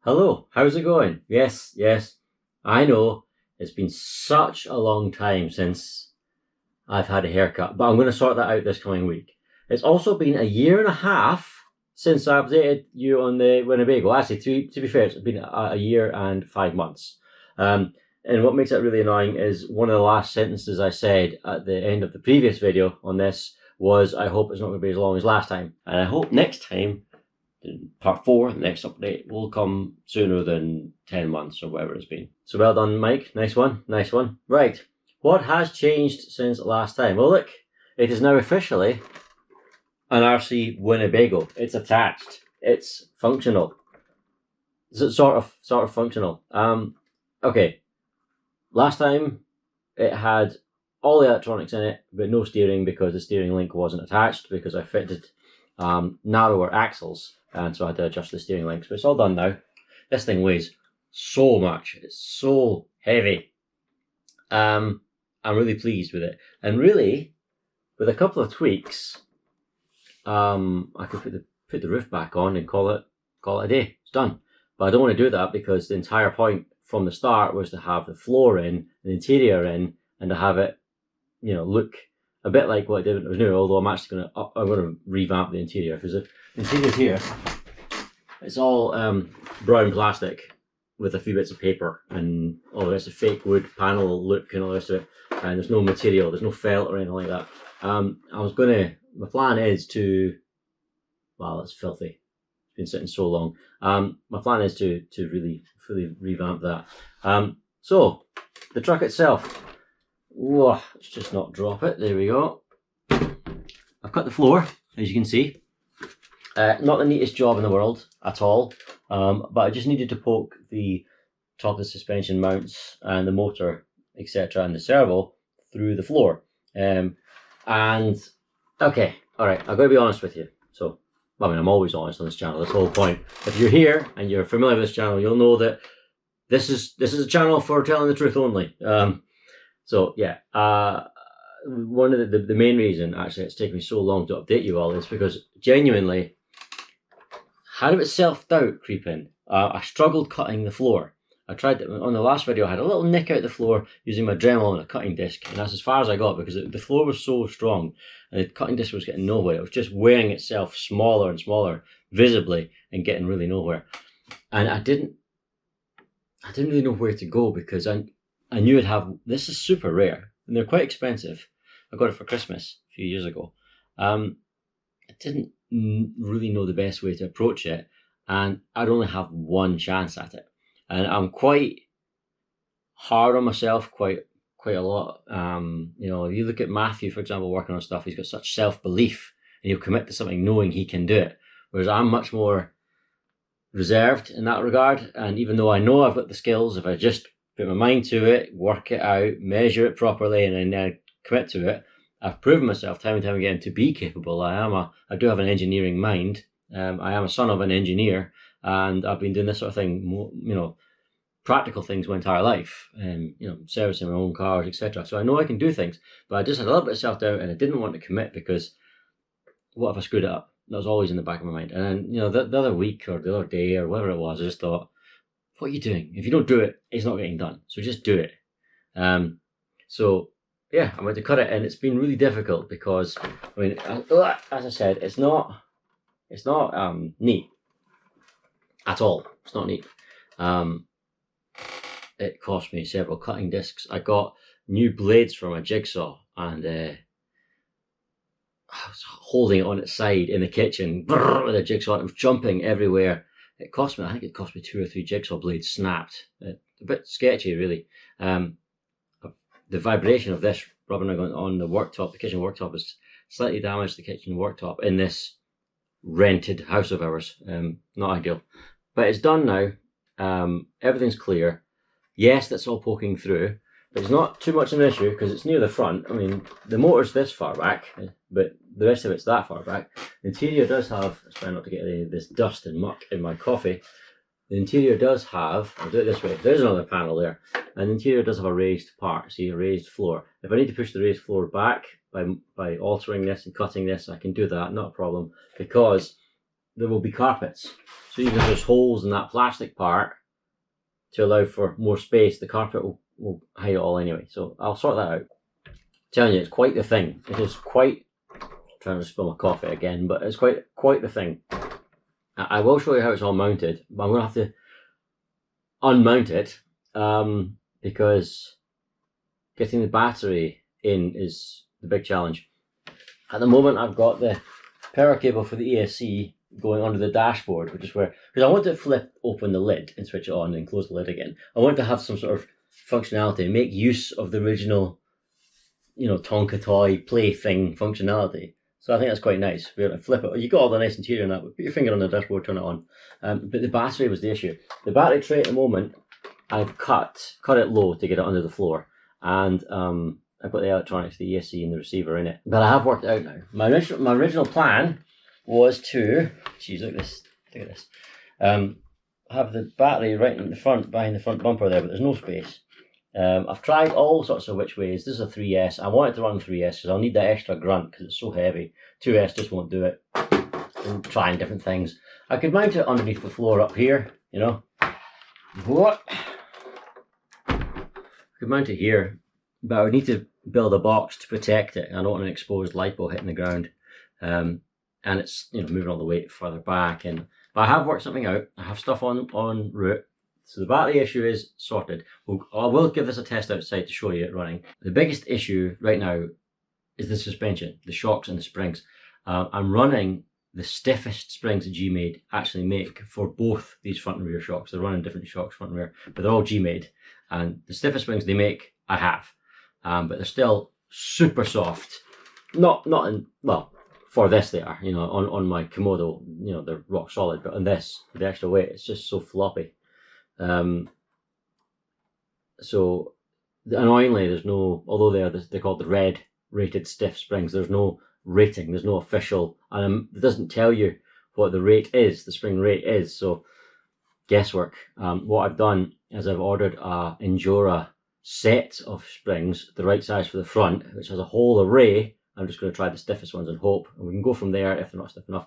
Hello, how's it going? Yes, I know it's been such a long time since I've had a haircut, but I'm going to sort that out this coming week. It's also been a year and a half since I updated you on the Winnebago. Actually, to be fair, it's been a year and 5 months. And what makes it really annoying is one of the last sentences I said at the end of the previous video on this was, I hope it's not going to be as long as last time. And I hope next time, part 4, the next update, will come sooner than 10 months or whatever it's been. So well done, Mike. Nice one. Right, what has changed since last time? Well, look, it is now officially an RC Winnebago. It's attached. It's functional. It's sort of functional. Okay. Last time it had all the electronics in it, but no steering because the steering link wasn't attached because I fitted narrower axles, and so I had to adjust the steering links. But it's all done now. This thing weighs so much. It's so heavy. I'm really pleased with it, and really, with a couple of tweaks, I could put the roof back on and call it a day. It's done. But I don't want to do that because the entire point from the start was to have the floor in, the interior in, and to have it, you know, look a bit like what I did when it was new. Although I'm actually going to revamp the interior, because the interior here, it's all brown plastic with a few bits of paper and all the rest of fake wood panel look and all the rest of it. And there's no material, there's no felt or anything like that. My plan is to, wow, that's filthy. It's been sitting so long. My plan is to really fully revamp that. So the truck itself, whoa, let's just not drop it. There we go. I've cut the floor, as you can see. Not the neatest job in the world at all, but I just needed to poke the top of the suspension mounts and the motor, etc., and the servo through the floor. And okay, all right, I've got to be honest with you. So, I mean, I'm always honest on this channel. That's the whole point. If you're here and you're familiar with this channel, you'll know that this is a channel for telling the truth only. So yeah, one of the main reason actually it's taken me so long to update you all is because genuinely, had a bit self-doubt creep in. I struggled cutting the floor. I tried to, on the last video, I had a little nick out the floor using my Dremel and a cutting disc, and that's as far as I got because the floor was so strong and the cutting disc was getting nowhere. It was just wearing itself smaller and smaller visibly and getting really nowhere. And I didn't really know where to go because I knew I'd have, this is super rare and they're quite expensive. I got it for Christmas a few years ago. I didn't really know the best way to approach it, and I'd only have one chance at it. And I'm quite hard on myself, quite a lot. You know, you look at Matthew, for example, working on stuff, he's got such self-belief and he'll commit to something knowing he can do it. Whereas I'm much more reserved in that regard. And even though I know I've got the skills, if I just put my mind to it, work it out, measure it properly, and then commit to it, I've proven myself time and time again to be capable. I do have an engineering mind. I am a son of an engineer, and I've been doing this sort of thing, you know, practical things my entire life, you know, servicing my own cars, etc. So I know I can do things, but I just had a little bit of self-doubt, and I didn't want to commit because what if I screwed it up? That was always in the back of my mind. And then, you know, the other week or the other day or whatever it was, I just thought, what are you doing? If you don't do it, it's not getting done. So just do it. So yeah, I went to cut it, and it's been really difficult because, I mean, as I said, it's not neat at all. It's not neat. It cost me several cutting discs. I got new blades for my jigsaw, and I was holding it on its side in the kitchen with a jigsaw. It was jumping everywhere. I think it cost me 2 or 3 jigsaw blades snapped. A bit sketchy, really. The vibration of this rubbing on the worktop, the kitchen worktop, has slightly damaged the kitchen worktop in this rented house of ours. Not ideal, but it's done now. Everything's clear. Yes, that's all poking through, but it's not too much of an issue because it's near the front. I mean, the motor's this far back, but the rest of it's that far back. The interior does have, let's try not to get any of this dust and muck in my coffee. The interior does have, I'll do it this way, there's another panel there, and the interior does have a raised part, see, a raised floor. If I need to push the raised floor back by altering this and cutting this, I can do that, not a problem, because there will be carpets. So even if there's holes in that plastic part to allow for more space, the carpet will hide it all anyway. So I'll sort that out. I'm telling you, it's quite the thing. It is quite, I'm trying to spill my coffee again, but it's quite the thing. I will show you how it's all mounted, but I'm going to have to unmount it because getting the battery in is the big challenge. At the moment, I've got the power cable for the ESC going under the dashboard, which is where, because I want to flip open the lid and switch it on and close the lid again. I want to have some sort of functionality, make use of the original, you know, Tonka toy play thing functionality. So I think that's quite nice. We're going to flip it. You got all the nice interior in that, but put your finger on the dashboard, turn it on. But the battery was the issue. The battery tray at the moment, I've cut it low to get it under the floor, and I've got the electronics, the ESC and the receiver in it. But I have worked it out now. My original plan was to, geez, look at this, have the battery right in the front, behind the front bumper there, but there's no space. I've tried all sorts of which ways. This is a 3S. I wanted to run 3S because I'll need that extra grunt because it's so heavy. 2S just won't do it. I'm trying different things. I could mount it underneath the floor up here, you know. What? I could mount it here, but I would need to build a box to protect it. I don't want an exposed lipo hitting the ground. And it's, you know, moving all the weight further back. But I have worked something out. I have stuff en route. So the battery issue is sorted. I will give this a test outside to show you it running. The biggest issue right now is the suspension, the shocks and the springs. I'm running the stiffest springs that Gmade actually make for both these front and rear shocks. They're running different shocks, front and rear, but they're all Gmade. And the stiffest springs they make, I have. But they're still super soft. Not in, well, for this they are, you know, on my Komodo, you know, they're rock solid, but on this, with the extra weight, it's just so floppy. So annoyingly, there's no, although they're called the red rated stiff springs, there's no rating, there's no official, and it doesn't tell you what the rate is, the spring rate is, so guesswork. What I've done is I've ordered a Endura set of springs, the right size for the front, which has a whole array. I'm just going to try the stiffest ones and hope, and we can go from there if they're not stiff enough.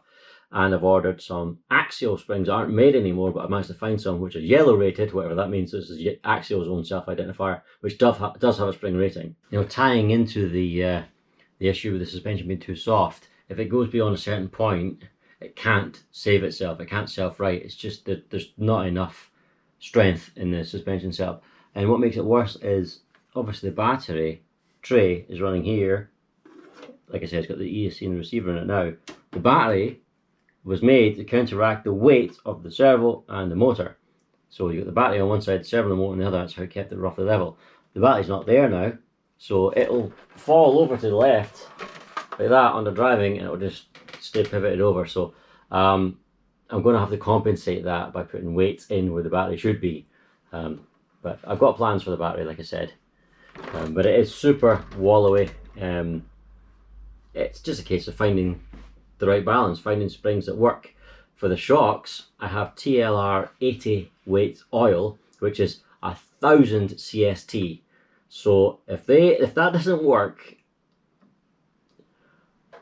And I've ordered some axial springs that aren't made anymore, but I managed to find some which are yellow rated, whatever that means. This is Axial's own self-identifier, which does have a spring rating. You know, tying into the issue with the suspension being too soft, if it goes beyond a certain point, it can't save itself, it can't self-right. It's just that there's not enough strength in the suspension setup. And what makes it worse is, obviously the battery tray is running here. Like I said, it's got the ESC and the receiver in it now. The battery was made to counteract the weight of the servo and the motor. So you got the battery on one side, the servo and the motor on the other. That's how it kept it roughly level. The battery's not there now, so it'll fall over to the left like that under driving, and it'll just stay pivoted over. So I'm going to have to compensate that by putting weights in where the battery should be. But I've got plans for the battery, like I said. But it is super wallowy. It's just a case of finding the right balance, finding springs that work. For the shocks, I have TLR 80 weight oil, which is 1000 CST. So if that doesn't work,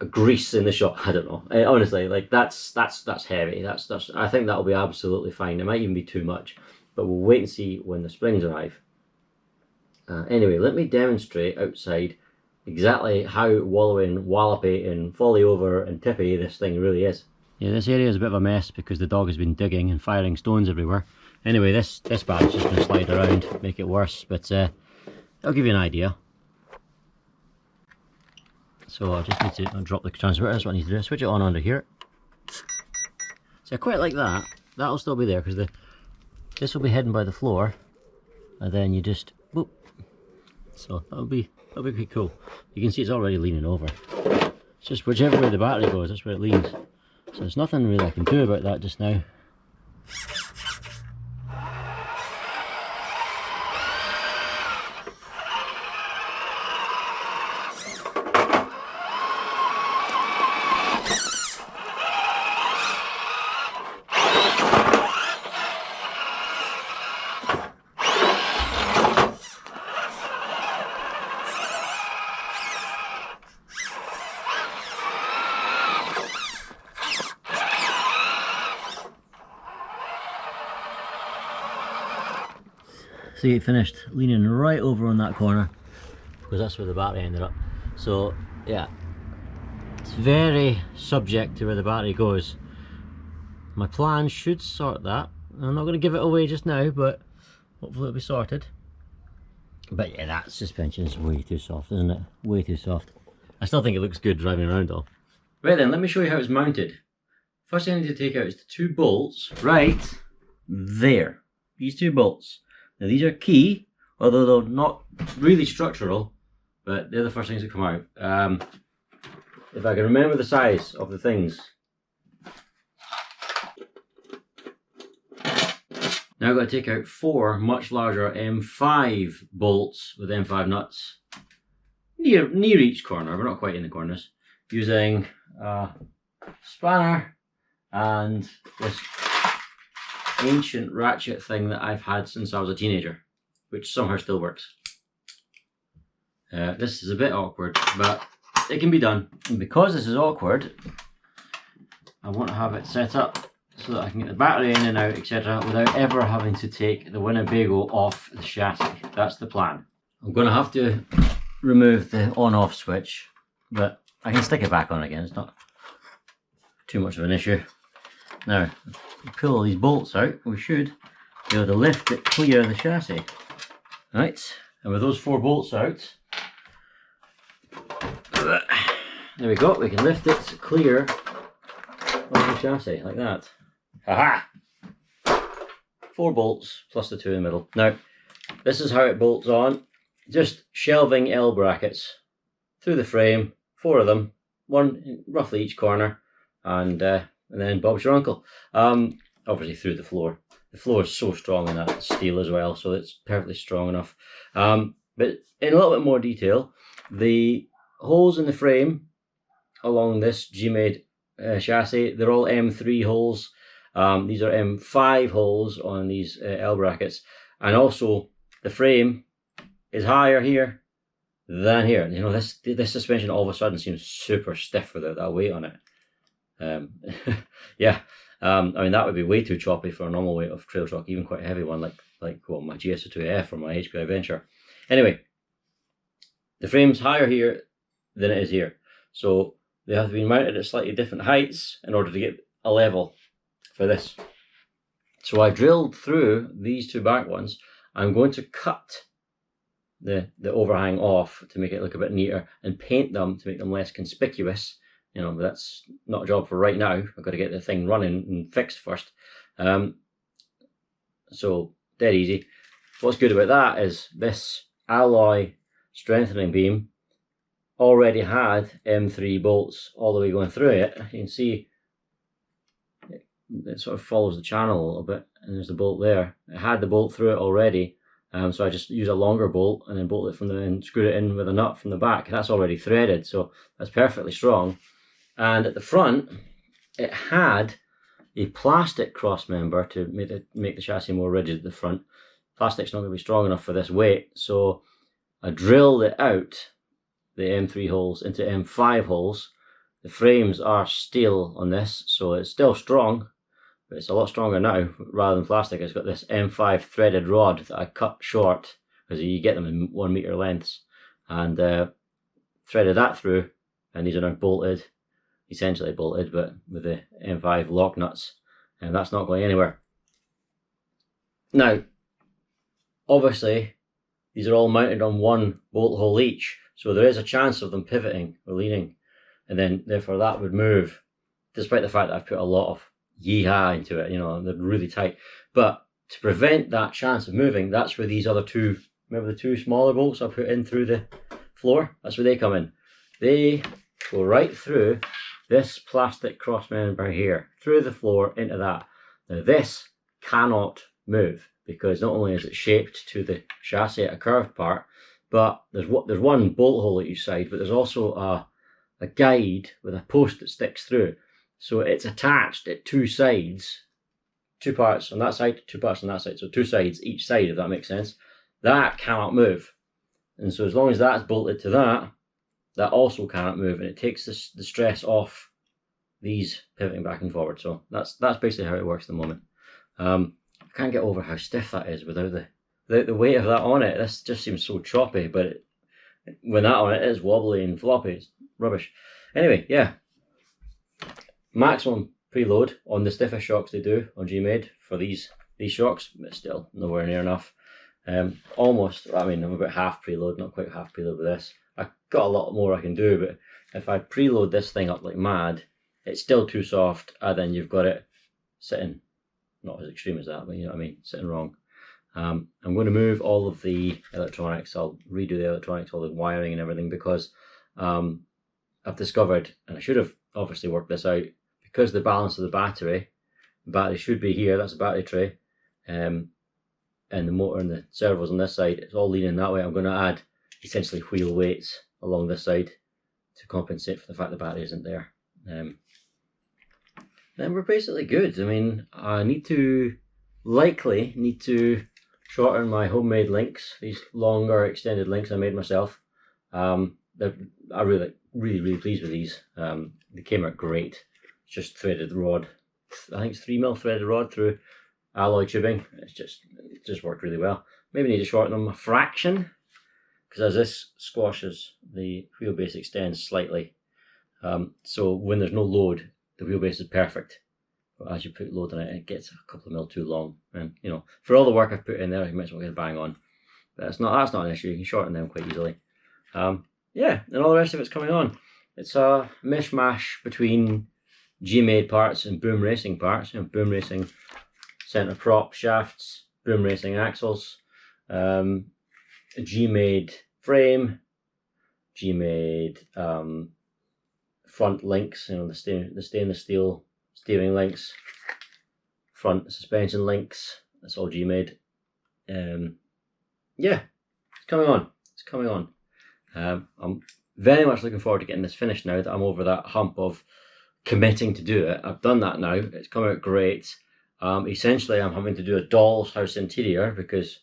grease in the shock, I don't know. Honestly, like that's heavy. That's I think that'll be absolutely fine. It might even be too much, but we'll wait and see when the springs arrive. Anyway, let me demonstrate outside exactly how wallowy and wallopy and folly over and tippy this thing really is. Yeah, this area is a bit of a mess because the dog has been digging and firing stones everywhere. Anyway, this bad's just going to slide around, make it worse, but I'll give you an idea. So I just need to drop the transmitter. That's what I need to do. Switch it on under here. So I quite like that. That'll still be there because this will be hidden by the floor, and then you just whoop. So that'll be pretty cool. You can see it's already leaning over. It's just whichever way the battery goes, that's where it leans. So there's nothing really I can do about that just now. see it finished leaning right over on that corner, because that's where the battery ended up. So yeah, it's very subject to where the battery goes. My plan should sort that. I'm not going to give it away just now, but hopefully it'll be sorted. But yeah, that suspension is way too soft, isn't it? Way too soft. I still think it looks good driving around though. Right then, let me show you how it's mounted. First thing I need to take out is the two bolts right there. These two bolts. Now these are key, although they're not really structural, but they're the first things that come out. If I can remember the size of the things. Now I've got to take out 4 much larger M5 bolts with M5 nuts near each corner, but not quite in the corners, using a spanner and this ancient ratchet thing that I've had since I was a teenager, which somehow still works. This is a bit awkward, but it can be done. And because this is awkward, I want to have it set up so that I can get the battery in and out, etc., without ever having to take the Winnebago off the chassis. That's the plan. I'm going to have to remove the on-off switch, but I can stick it back on again. It's not too much of an issue. Now, pull all these bolts out, we should be able to lift it clear of the chassis. Right, and with those 4 bolts out, there we go, we can lift it clear of the chassis, like that. Haha! 4 bolts plus the 2 in the middle. Now, this is how it bolts on. Just shelving L brackets through the frame, 4 of them, 1 roughly each corner, and then Bob's your uncle. Obviously through the floor. The floor is so strong in that steel as well, so it's perfectly strong enough. But in a little bit more detail, the holes in the frame along this Gmade chassis, they're all M3 holes. These are M5 holes on these L brackets, and also the frame is higher here than here. You know, this suspension all of a sudden seems super stiff without that weight on it. Yeah, I mean that would be way too choppy for a normal weight of trail shock, even quite a heavy one like well, my GS02F or my HPI Venture. Anyway, the frame's higher here than it is here, so they have to be mounted at slightly different heights in order to get a level for this. So I drilled through these 2 back ones. I'm going to cut the overhang off to make it look a bit neater and paint them to make them less conspicuous. You know, but that's not a job for right now. I've got to get the thing running and fixed first. So dead easy. What's good about that is this alloy strengthening beam already had M3 bolts all the way going through it. You can see it sort of follows the channel a little bit, and there's the bolt there. It had the bolt through it already, so I just use a longer bolt and then bolt it from and screw it in with a nut from the back. That's already threaded, so that's perfectly strong. And at the front, it had a plastic cross member to make the chassis more rigid at the front. Plastic's not going to be strong enough for this weight, so I drilled it out, the M3 holes, into M5 holes. The frames are steel on this, so it's still strong, but it's a lot stronger now rather than plastic. It's got this M5 threaded rod that I cut short, because you get them in 1 meter lengths, and threaded that through, and these are now bolted, essentially bolted, but with the M5 lock nuts, and that's not going anywhere. Now, obviously, these are all mounted on 1 bolt hole each, so there is a chance of them pivoting or leaning, and then therefore that would move, despite the fact that I've put a lot of yeehaw into it. You know, they're really tight. But to prevent that chance of moving, that's where these other 2, remember the 2 smaller bolts I put in through the floor? That's where they come in. They go right through this plastic cross member here, through the floor into that. Now this cannot move, because not only is it shaped to the chassis at a curved part, but there's 1 bolt hole at each side, but there's also a guide with a post that sticks through. So it's attached at 2 sides, 2 parts on that side, 2 parts on that side, so 2 sides each side, if that makes sense. That cannot move. And so as long as that's bolted to that, that also cannot move, and it takes the stress off these pivoting back and forward. So that's basically how it works at the moment. I can't get over how stiff that is without without the weight of that on it, this just seems so choppy, but when that on it is wobbly and floppy, it's rubbish. Anyway, yeah, maximum preload on the stiffest shocks they do on Gmade for these shocks, but still nowhere near enough. Almost, I mean, I'm about half preload, not quite half preload with this. I've got a lot more I can do, but if I preload this thing up like mad, it's still too soft, and then you've got it sitting, not as extreme as that, but you know what I mean, sitting wrong. I'm going to move all of the electronics. I'll redo the electronics, all the wiring and everything, because I've discovered, and I should have obviously worked this out, because the balance of the battery should be here, that's a battery tray, and the motor and the servos on this side, it's all leaning that way. I'm going to add essentially wheel weights along this side to compensate for the fact the battery isn't there. Then we're basically good. I mean, I likely need to shorten my homemade links, these longer extended links I made myself. I'm really pleased with these. They came out great. It's just threaded rod. I think it's 3mm threaded rod through alloy tubing. It just worked really well. Maybe need to shorten them a fraction, because as this squashes, the wheelbase extends slightly. So when there's no load, the wheelbase is perfect. But as you put load on it, it gets a couple of mil too long. And you know, for all the work I've put in there, I might as well get a bang on. But that's not an issue. You can shorten them quite easily. Yeah, and all the rest of it's coming on. It's a mishmash between Gmade parts and Boom Racing parts. You know, Boom Racing center prop shafts, Boom Racing axles, Gmade frame, Gmade front links. You know, the stainless steel steering links, front suspension links. That's all Gmade. Yeah, it's coming on. It's coming on. I'm very much looking forward to getting this finished now that I'm over that hump of committing to do it. I've done that now. It's come out great. Essentially, I'm having to do a doll's house interior because,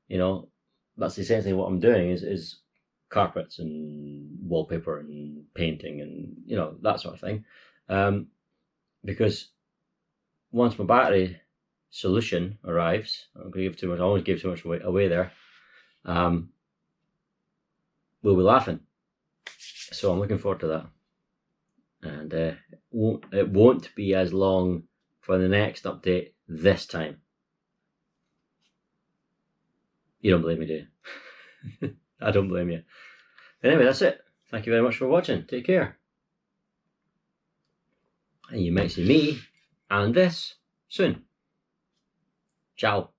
you know, that's essentially what I'm doing is carpets and wallpaper and painting and, you know, that sort of thing. Because once my battery solution arrives, I'm going to give too much. I always give too much away there. We'll be laughing. So I'm looking forward to that. And it won't be as long for the next update this time. You don't blame me, do you? I don't blame you. Anyway, that's it. Thank you very much for watching. Take care. And you might see me and this soon. Ciao.